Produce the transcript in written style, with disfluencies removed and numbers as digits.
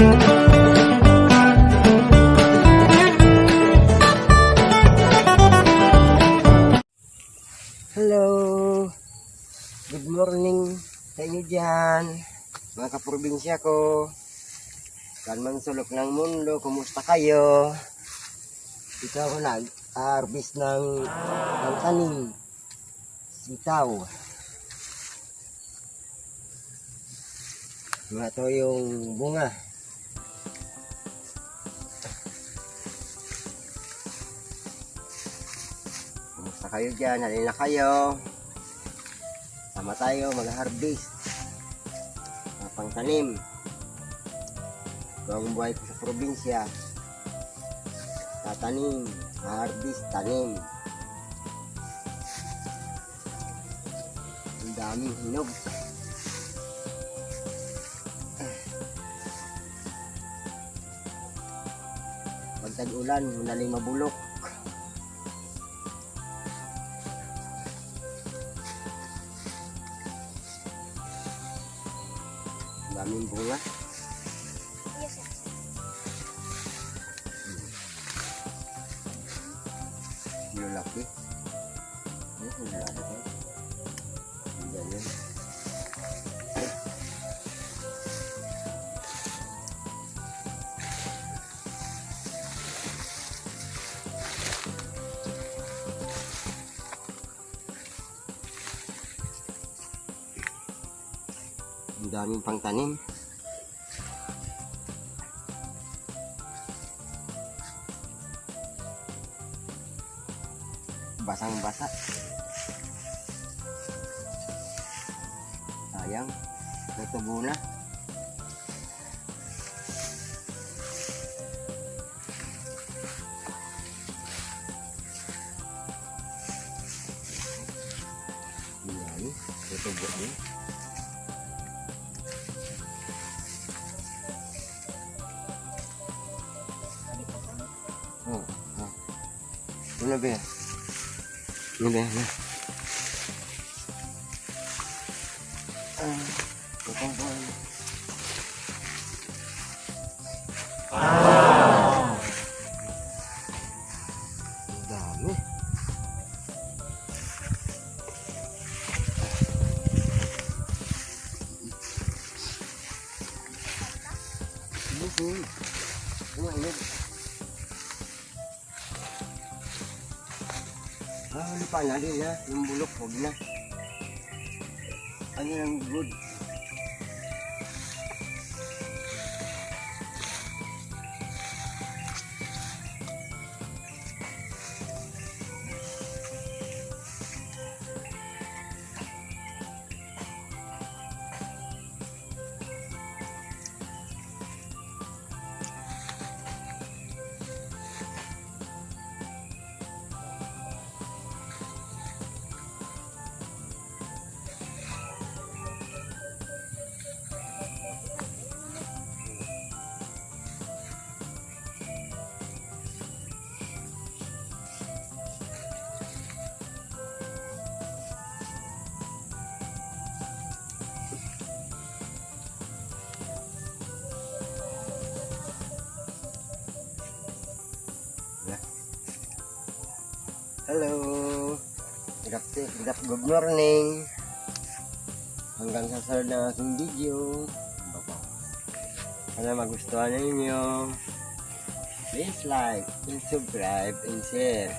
Hello, good morning sa inyo dyan, mga kaprobinsya ko. Saan man sulok ng mundo, kumusta kayo? Dito ako nag-harvest ng tanim, sitaw. Ito yung bunga. Kumusta kayo dyan? Halina kayo. Sama tayo mag-harvest. Pangtanim. Ito ang buhay ko sa probinsya. Tatanim, harvest, tanim. Ang daming hinog. Pag tag-ulan, madaling mabulok. Daming bunga. Lulaki. Lulaki. Ganyan. Ang daming pangtanim. Basang-basa. Sayang, natubo na. Yan, natubo na. Ano ba yan? Ano ba yan? Kupang po. Ang dami. Kumainag. Lupa na din ha, yung bulok, huwag na. Ano yung good? Hello, good morning. Hanggang sa sunod ng aking video. Sana magustuhan ninyo. Please like and subscribe and share.